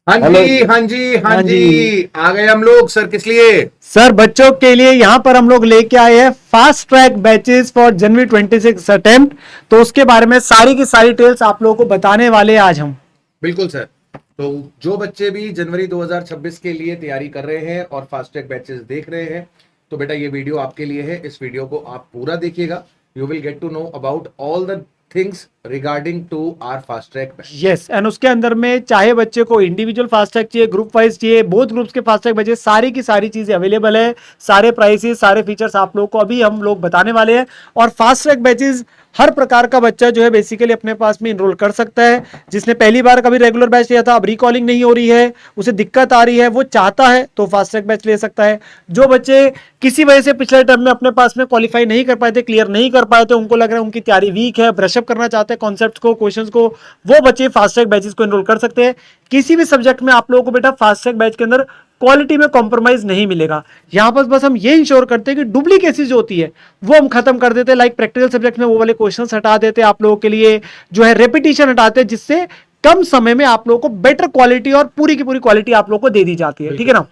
हाँ हेलो। जी, हाँ जी, हाँ हाँ जी। जी। आ गए हम लोग सर, किस लिए? सर बच्चों के लिए यहाँ पर हम लोग लेके आए हैं fast track batches for January 26 attempt. तो उसके बारे में सारी की सारी डिटेल्स आप लोगों को बताने वाले हैं आज हम। बिल्कुल सर। तो जो बच्चे भी जनवरी 2026 के लिए तैयारी कर रहे हैं और फास्ट ट्रैक बैचेस देख रहे हैं, तो बेटा ये वीडियो आपके लिए है। इस वीडियो को आप पूरा देखिएगा। You will get to know about all the things regarding to our fast track batch. Yes, and उसके अंदर में चाहे बच्चे को इंडिविजुअल फास्ट ट्रैक चाहिए, ग्रुप वाइज चाहिए, बोथ ग्रुप्स के फास्ट ट्रैक बैचेस, सारी की सारी चीजें अवेलेबल है। सारे प्राइसेस, सारे फीचर्स आप लोगों को अभी हम लोग बताने वाले हैं। और फास्ट ट्रैक बैचेस हर प्रकार का बच्चा जो है बेसिकली अपने पास में इनरोल कर सकता है। जिसने पहली बार कभी रेगुलर बैच लिया था, अब रिकॉलिंग नहीं हो रही है, उसे दिक्कत आ रही है, वो चाहता है तो फास्ट ट्रैक बैच ले सकता है। जो बच्चे किसी वजह से पिछले टर्म में अपने पास में क्वालिफाई नहीं कर पाए थे, क्लियर नहीं कर पाए थे, उनको लग रहा है उनकी तैयारी वीक है, ब्रशअप करना चाहते हैं कॉन्सेप्ट को, क्वेश्चंस को, वो बच्चे फास्ट ट्रैक बैचेस को एनरोल कर सकते हैं। किसी भी सब्जेक्ट में आप लोगों को बेटा फास्ट ट्रैक बैच के अंदर क्वालिटी में कॉम्प्रोमाइज नहीं मिलेगा। यहां पर बस हम ये इंश्योर करते हैं कि डुप्लीकेसी जो होती है वो हम खत्म कर देते हैं। लाइक प्रैक्टिकल सब्जेक्ट में वो वाले क्वेश्चन हटा देते हैं, आप लोगों के लिए जो है रेपिटेशन हटाते हैं, जिससे कम समय में आप लोगों को बेटर क्वालिटी और पूरी की पूरी क्वालिटी आप लोगों को दे दी जाती है। ठीक है ना?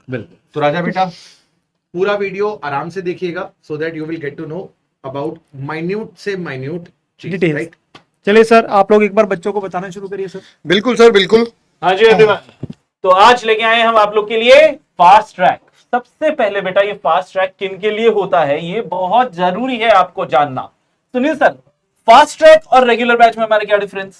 बिल्कुल। तो राजा बेटा पूरा वीडियो आराम से देखिएगा, so that you will get to know about minute से माइन्यूट चीज, डिटेल्स। राइट? चलिए सर, आप लोग एक बार बच्चों को बताना शुरू करिए सर। बिल्कुल सर, बिल्कुल। हाँ जी एवरीवन। तो आज लेके आए हम आप लोग के लिए फास्ट ट्रैक। सबसे पहले बेटा ये फास्ट ट्रैक किन के लिए होता है ये बहुत जरूरी है आपको जानना। सुनील सर, फास्ट ट्रैक और रेगुलर बैच में हमारा क्या डिफरेंस?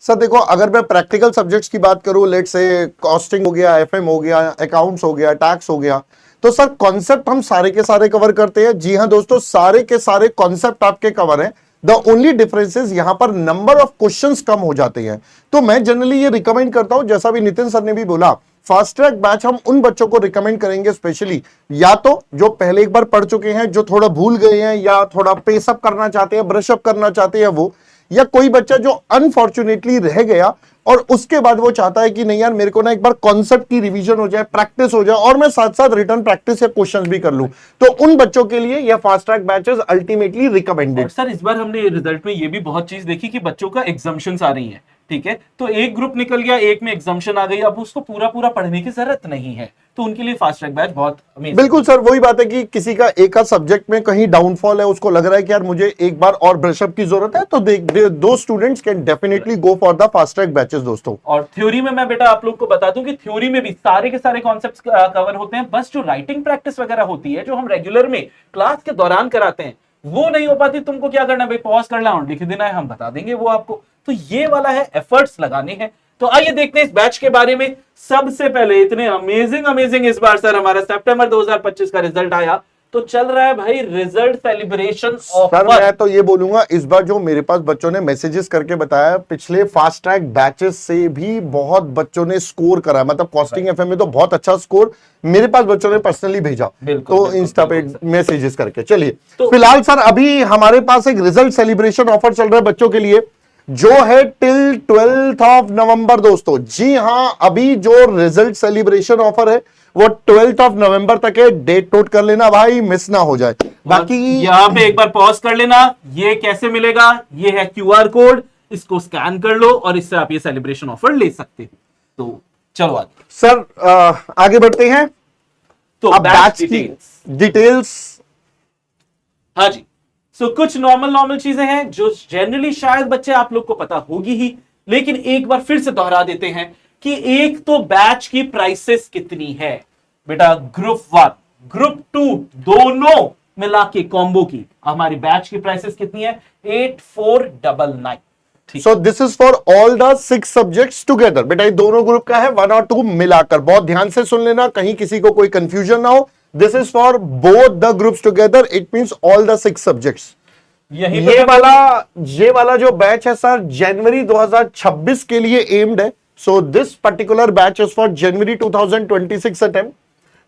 सर देखो, अगर मैं प्रैक्टिकल सब्जेक्ट्स की बात करूं, लेट से कॉस्टिंग हो गया, एफएम हो गया, अकाउंट्स हो गया, टैक्स हो गया, तो सर कॉन्सेप्ट हम सारे के सारे कवर करते हैं। जी हां दोस्तों, सारे के सारे कॉन्सेप्ट आपके कवर हैं। द ओनली डिफरेंस इज यहां पर नंबर ऑफ क्वेश्चंस कम हो जाते हैं। तो मैं जनरली ये रिकमेंड करता हूं, जैसा भी नितिन सर ने भी बोला, फास्ट ट्रैक बैच हम उन बच्चों को रिकमेंड करेंगे स्पेशली, या तो जो पहले एक बार पढ़ चुके हैं, जो थोड़ा भूल गए हैं, या थोड़ा पेसअप करना चाहते हैं, ब्रशअप करना चाहते हैं वो, या कोई बच्चा जो अनफॉर्चुनेटली रह गया और उसके बाद वो चाहता है कि नहीं यार, मेरे को ना एक बार कॉन्सेप्ट की रिवीजन हो जाए, प्रैक्टिस हो जाए, और मैं साथ साथ रिटर्न प्रैक्टिस या क्वेश्चंस भी कर लूं, तो उन बच्चों के लिए यह fast track batches ultimately recommended. Sir इस बार हमने रिजल्ट में ये भी बहुत चीज देखी कि बच्चों का एग्जाम्शंस आ रही हैं। ठीक है, तो एक ग्रुप निकल गया, एक में एग्जाम्शन आ गई, अब उसको पूरा पूरा पढ़ने की जरूरत नहीं है, तो उनके लिए फास्ट ट्रैक बैच बहुत अमेजिंग। बिल्कुल सर, वही बात है कि किसी का एक आध सब्जेक्ट में कहीं डाउनफॉल है, उसको लग रहा है कि यार मुझे एक बार और ब्रशअप की जरूरत है, तो दो students can definitely go for the fast track batches दोस्तों। और थ्योरी में मैं बेटा आप लोग को बता दूं कि थ्योरी में भी सारे के सारे कॉन्सेप्ट्स कवर होते हैं। बस जो राइटिंग प्रैक्टिस वगैरह होती है, जो हम रेगुलर में क्लास के दौरान कराते हैं, वो नहीं हो पाती। तुमको क्या करना है भाई, पॉज करना और लिख देना है, हम बता देंगे वो आपको। तो ये वाला है, एफर्ट्स लगाने हैं। तो आइए देखते हैं इस बैच के बारे में। सबसे पहले इतने अमेजिंग अमेजिंग इस बार सर हमारा सितंबर 2025 का रिजल्ट आया, तो चल रहा है भाई रिजल्ट सेलिब्रेशन सर ऑफर। मैं तो ये बोलूंगा, इस बार जो मेरे पास बच्चों ने मैसेजेस करके बताया, पिछले फास्ट ट्रैक बैचेस से भी बहुत बच्चों ने स्कोर करा, मतलब कॉस्टिंग एफएम में तो बहुत अच्छा स्कोर मेरे पास बच्चों ने पर्सनली भेजा, तो इंस्टा पे मैसेजेस करके। चलिए फिलहाल सर अभी हमारे पास एक रिजल्ट सेलिब्रेशन ऑफर चल रहा है बच्चों के लिए, जो है टिल 12th ऑफ नवंबर दोस्तों। जी हां, अभी जो रिजल्ट सेलिब्रेशन ऑफर है वो 12th ऑफ नवंबर तक है। डेट नोट कर लेना भाई, मिस ना हो जाए। बाकी यहां पे एक बार पॉज कर लेना। ये कैसे मिलेगा? ये है क्यूआर कोड, इसको स्कैन कर लो और इससे आप ये सेलिब्रेशन ऑफर ले सकते हो। तो चलो आगे सर आगे बढ़ते हैं। तो अब बैच की डिटेल्स। डिटेल्स। हाँ जी। सो कुछ नॉर्मल चीजें हैं जो जनरली शायद बच्चे आप लोग को पता होगी ही, लेकिन एक बार फिर से दोहरा देते हैं कि एक तो बैच की प्राइसेस कितनी है बेटा। ग्रुप 1 ग्रुप 2 दोनों मिला के कॉम्बो की हमारी बैच की प्राइसेस कितनी है? 8499। So this is for all the 6 subjects together. बेटा ये दोनों ग्रुप का है, 1 और 2 मिलाकर। बहुत ध्यान से सुन लेना, कहीं किसी को कोई कंफ्यूजन ना हो। This is for both the groups together, it means all the 6 subjects. ये वाला जो बैच है सर जनवरी 2026 के लिए एम्ड है। So this particular batch is for January 2026 attempt,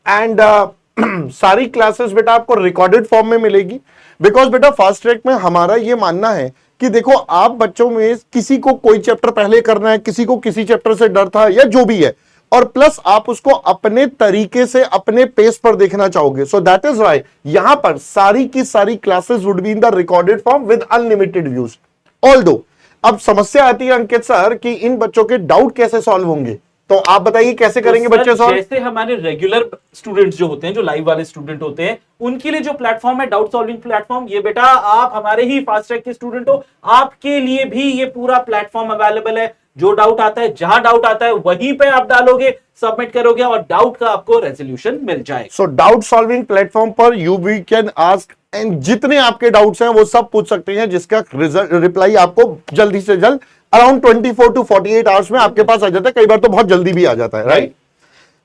and सारी क्लासेस बेटा आपको रिकॉर्डेड फॉर्म में मिलेगी। बिकॉज बेटा फास्ट ट्रैक में हमारा ये मानना है कि देखो, आप बच्चों में किसी को कोई चैप्टर पहले करना है, किसी को किसी चैप्टर से डर था, या जो भी है, और प्लस आप उसको अपने तरीके से अपने पेस पर देखना चाहोगे। सो दैट इज व्हाई यहां पर सारी की सारी classes would be in the recorded form with unlimited views. Although अब समस्या आती है अंकित सर कि इन बच्चों के डाउट कैसे सॉल्व होंगे। तो आप बताइए कैसे करेंगे तो बच्चे सर, सॉल्व? जैसे हमारे रेगुलर स्टूडेंट्स जो होते हैं, जो लाइव वाले स्टूडेंट होते हैं, उनके लिए जो प्लेटफॉर्म है डाउट सॉल्विंग प्लेटफॉर्म, ये बेटा आप हमारे ही फास्ट ट्रैक के स्टूडेंट हो, आपके लिए भी ये पूरा प्लेटफॉर्म अवेलेबल है। जो डाउट आता है, जहां डाउट आता है वहीं पे आप डालोगे, सबमिट करोगे और डाउट का आपको रेजोल्यूशन मिल जाएगा। सो डाउट सॉल्विंग प्लेटफॉर्म पर you we can ask, and जितने आपके डाउट्स हैं वो सब पूछ सकते हैं, जिसका रिजल्ट रिप्लाई आपको जल्दी से जल्द अराउंड 24 to 48 आवर्स में आपके पास आ जाता है। कई बार तो बहुत जल्दी भी आ जाता है, राइट?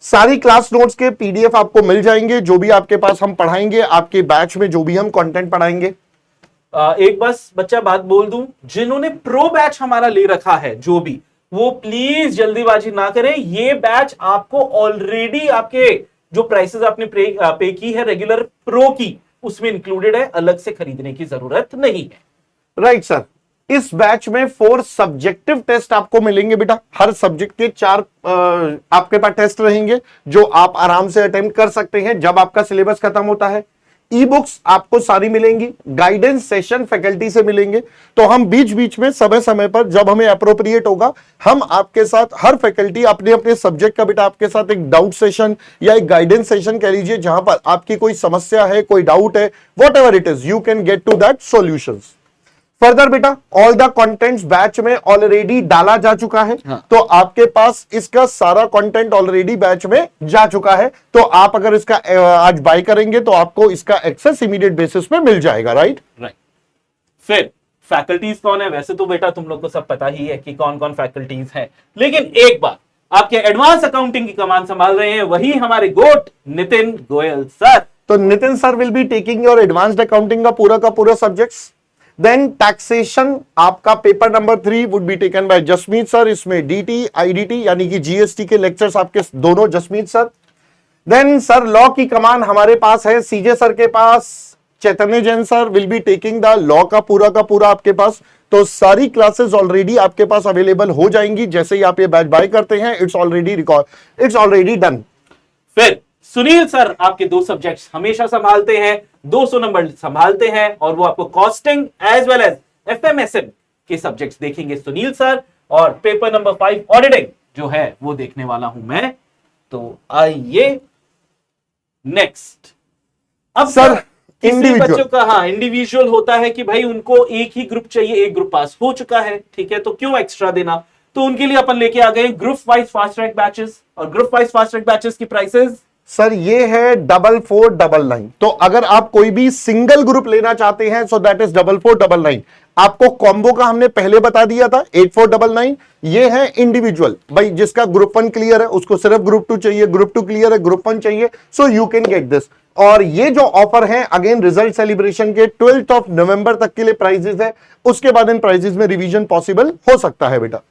सारी क्लास नोट्स के पीडीएफ आपको मिल जाएंगे, जो भी आपके पास हम पढ़ाएंगे, आपके बैच में जो भी हम कंटेंट पढ़ाएंगे। एक बस बच्चा बात बोल दूं, जिन्होंने प्रो बैच हमारा ले रखा है जो भी, वो प्लीज जल्दीबाजी ना करें। ये बैच आपको ऑलरेडी आपके जो प्राइसेस आपने पे की है रेगुलर प्रो की, उसमें इंक्लूडेड है, अलग से खरीदने की जरूरत नहीं है। राइट सर, इस बैच में 4 सब्जेक्टिव टेस्ट आपको मिलेंगे बेटा। हर सब्जेक्ट के 4 आपके पास टेस्ट रहेंगे, जो आप आराम से अटेम्प्ट कर सकते हैं जब आपका सिलेबस खत्म होता है। ई बुक्स आपको सारी मिलेंगी, गाइडेंस सेशन फैकल्टी से मिलेंगे। तो हम बीच बीच में समय समय पर जब हमें अप्रोप्रिएट होगा, हम आपके साथ, हर फैकल्टी अपने अपने सब्जेक्ट का बेटा आपके साथ एक डाउट सेशन या एक गाइडेंस सेशन कह लीजिए, जहां पर आपकी कोई समस्या है, कोई डाउट है, whatever it is, you can get to that solutions. Further बेटा ऑल द कंटेंट्स बैच में ऑलरेडी डाला जा चुका है। हाँ। तो आपके पास इसका सारा कंटेंट ऑलरेडी बैच में जा चुका है। तो आप अगर इसका आज बाय करेंगे तो आपको इसका एक्सेस इमीडिएट बेसिस पे मिल जाएगा, राइट? राइट। फिर फैकल्टीज कौन है? वैसे तो बेटा तुम लोग को सब पता ही है कि कौन कौन फैकल्टीज हैं, लेकिन एक बार आपके एडवांस अकाउंटिंग की कमान संभाल रहे हैं वही हमारे गोट नितिन गोयल सर। तो Nitin sir will be taking your advanced accounting का पूरा सब्जेक्ट्स। देन टैक्सेशन आपका paper number 3 would be taken by Jasmeet sir. इसमें डीटी आईडीटी यानी कि जीएसटी के लेक्चर्स आपके दोनों Jasmeet sir. Then sir law की कमान हमारे पास है सीजे सर के पास। Chaitanya Jain sir will be taking the law का पूरा आपके पास। तो सारी क्लासेस ऑलरेडी आपके पास अवेलेबल हो जाएंगी जैसे ही आप ये बैच बाय करते हैं। It's already done. फिर सुनील सर आपके 2 सब्जेक्ट्स हमेशा संभालते हैं, 200 नंबर संभालते हैं, और वो आपको कॉस्टिंग एज वेल एज एफएमएसएम के सब्जेक्ट्स देखेंगे सुनील सर, और पेपर नंबर 5 ऑडिटिंग जो है वो देखने वाला हूं मैं। तो आइए नेक्स्ट। अब सर किसी इंडिविजुअल, बच्चों का हाँ इंडिविजुअल होता है कि भाई उनको एक ही ग्रुप चाहिए, एक ग्रुप पास हो चुका है, ठीक है, तो क्यों एक्स्ट्रा देना। तो उनके लिए अपन लेके आ गए group wise fast track batches, और group wise fast track batches की प्राइसेस सर ये है 4499। तो अगर आप कोई भी सिंगल ग्रुप लेना चाहते हैं सो दैट इज 4499। आपको कॉम्बो का हमने पहले बता दिया था 8499। ये है इंडिविजुअल, भाई जिसका ग्रुप 1 क्लियर है उसको सिर्फ ग्रुप 2 चाहिए, ग्रुप 2 क्लियर है ग्रुप 1 चाहिए, so you can get this. और ये जो ऑफर है अगेन रिजल्ट सेलिब्रेशन के 12th of नवंबर तक के लिए प्राइजेस है। उसके बाद इन प्राइजेस में रिवीजन पॉसिबल हो सकता है बेटा।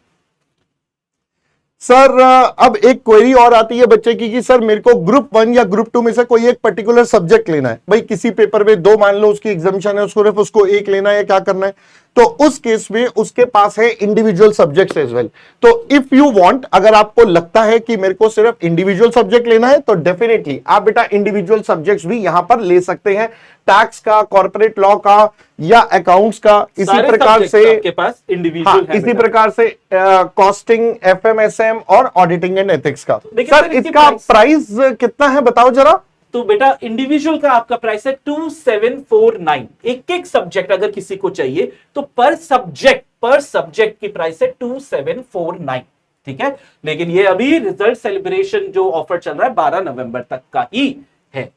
सर अब एक क्वेरी और आती है बच्चे की कि सर मेरे को ग्रुप 1 या ग्रुप 2 में से कोई एक पर्टिकुलर सब्जेक्ट लेना है, भाई किसी पेपर में 2 मान लो उसकी एग्जामिशन है, उसको सिर्फ उसको एक लेना है, क्या करना है। तो उस केस में उसके पास है इंडिविजुअल सब्जेक्ट्स एज वेल। तो इफ यू वांट, अगर आपको लगता है कि मेरे को सिर्फ इंडिविजुअल सब्जेक्ट लेना है तो डेफिनेटली आप बेटा इंडिविजुअल सब्जेक्ट्स भी यहां पर ले सकते हैं, टैक्स का, कॉर्पोरेट लॉ का या अकाउंट्स का। इसी प्रकार से आपके पास इंडिविजुअल है इसी प्रकार से कॉस्टिंग, एफएमएसएम और ऑडिटिंग एंड एथिक्स का। लेकिन सर सर, इसकी इसका प्राइस- प्राइस कितना है बताओ जरा। तो बेटा इंडिविजुअल का आपका प्राइस है 2749। एक सब्जेक्ट अगर किसी को चाहिए तो पर सब्जेक्ट की प्राइस है 2749, ठीक है। लेकिन ये अभी रिजल्ट सेलिब्रेशन जो ऑफर चल रहा है 12 नवंबर तक का ही है।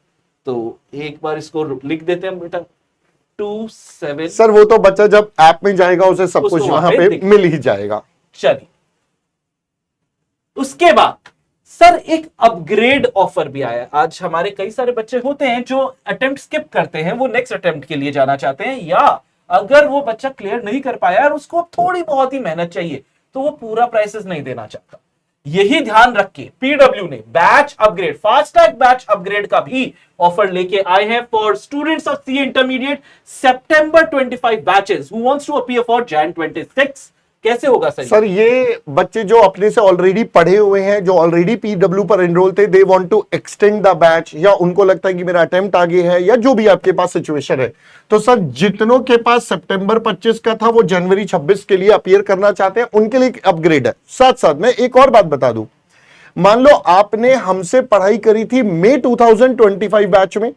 तो एक बार इसको लिख देते हैं बेटा 27। सर वो तो बच्चा जब ऐप में जाएगा उसे सब उसको कुछ वहां वहां पे पे दिख- मिल ही जाएगा। चलिए उसके बाद सर एक अपग्रेड ऑफर भी आया। आज हमारे कई सारे बच्चे होते हैं जो अटेम्प्ट स्किप करते हैं, वो नेक्स्ट अटेम्प्ट के लिए जाना चाहते हैं, या अगर वो बच्चा क्लियर नहीं कर पाया और उसको थोड़ी बहुत ही मेहनत चाहिए तो वो पूरा प्राइसेस नहीं देना चाहता। यही ध्यान रख के पीडब्ल्यू ने batch upgrade, fast track batch upgrade का भी ऑफर लेके आए हैं for students of CA intermediate September 25 batches who wants to appear for Jan 26। कैसे होगा सर ये बच्चे जो अपने से ऑलरेडी पढ़े हुए हैं, जो ऑलरेडी पीडब्ल्यू पर एनरोल थे, they want to extend the batch, या उनको लगता है कि मेरा अटेम्प्ट आगे है, या जो भी आपके पास सिचुएशन है, तो सर जितनों के पास सितंबर 25 का था वो जनवरी 26 के लिए अपीयर करना चाहते हैं, उनके लिए अपग्रेड है। साथ साथ मैं एक और बात बता दूं, मान लो आपने हमसे पढ़ाई करी थी मई 2025 बैच में,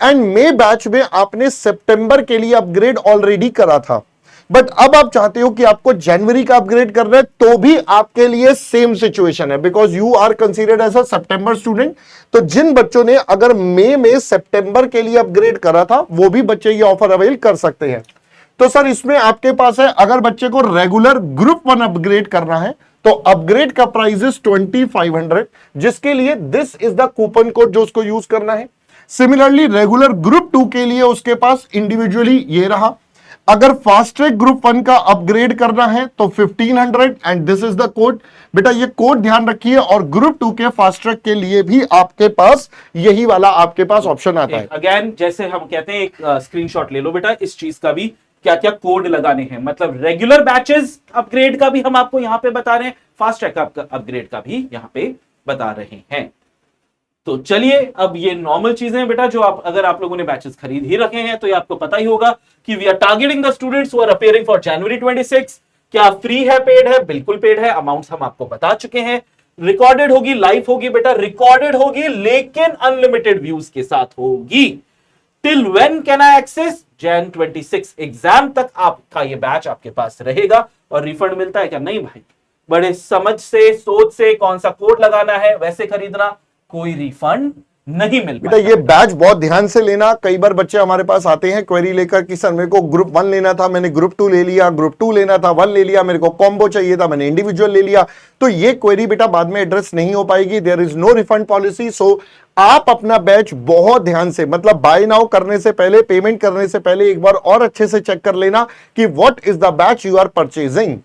एंड मई बैच में आपने सितंबर के लिए अपग्रेड ऑलरेडी करा था, बट अब आप चाहते हो कि आपको जनवरी का अपग्रेड करना है, तो भी आपके लिए सेम सिचुएशन है, because you are considered as a September student. तो जिन बच्चों ने अगर मई में सितंबर के लिए अपग्रेड करा था, वो भी बच्चे ये ऑफर अवेल कर सकते हैं। तो सर इसमें आपके पास है, अगर बच्चे को रेगुलर ग्रुप 1 अपग्रेड करना है तो अपग्रेड का प्राइस इज 2500, जिसके लिए this is the coupon code जो उसको यूज करना है। सिमिलरली रेगुलर ग्रुप 2 के लिए उसके पास इंडिविजुअली ये रहा। अगर फास्ट ट्रैक ग्रुप 1 का अपग्रेड करना है तो 1500, and this is the code. बेटा ये कोड ध्यान रखिए, और ग्रुप 2 के फास्ट ट्रैक के लिए भी आपके पास यही वाला आपके पास ऑप्शन आता है। अगेन जैसे हम कहते हैं, एक स्क्रीनशॉट ले लो बेटा इस चीज का भी, क्या क्या कोड लगाने हैं। मतलब रेगुलर बैचेस अपग्रेड का भी हम आपको यहां पे बता रहे हैं, फास्ट ट्रैक अपग्रेड का भी यहां पे बता रहे हैं। तो चलिए, अब ये नॉर्मल चीजें हैं बेटा, जो आप अगर आप लोगों ने बैचेस खरीद ही रखे हैं तो ये आपको पता ही होगा कि we are targeting the students who are appearing for January 26। क्या फ्री है, पेड है? बिल्कुल पेड है। अमाउंट्स हम आपको बता चुके हैं। रिकॉर्डेड होगी, लाइव होगी बेटा, रिकॉर्डेड होगी, लेकिन अनलिमिटेड व्यूज के साथ होगी। Till when can I access? Jan 26 exam तक आपका ये बैच आपके पास रहेगा। और रिफंड मिलता है क्या? नहीं भाई, बड़े समझ से, सोच से, कौन सा कोड लगाना है वैसे खरीदना, कोई रिफंड नहीं मिल बेटा ये बैच बहुत ध्यान से लेना। कई बार बच्चे हमारे पास आते हैं क्वेरी लेकर कि सर मेरे को ग्रुप 1 लेना था, मैंने ग्रुप 2 ले लिया, ग्रुप 2 लेना था 1 ले लिया, मेरे को कॉम्बो चाहिए था, मैंने इंडिविजुअल ले लिया। तो ये क्वेरी बेटा बाद में एड्रेस नहीं हो पाएगी। There is no refund policy. So आप अपना बैच बहुत ध्यान से, मतलब बाय नाउ करने से पहले, पेमेंट करने से पहले एक बार और अच्छे से चेक कर लेना कि what is the batch you are purchasing.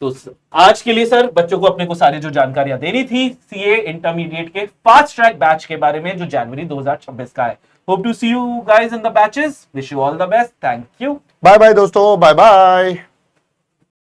तो आज के लिए सर बच्चों को अपने को सारी जो जानकारियां देनी थी सीए इंटरमीडिएट के फास्ट ट्रैक बैच के बारे में, जो जनवरी 2026 का है। Hope to see you guys in the batches. Wish you all the best. Thank you. Bye bye दोस्तों, बाय बाय।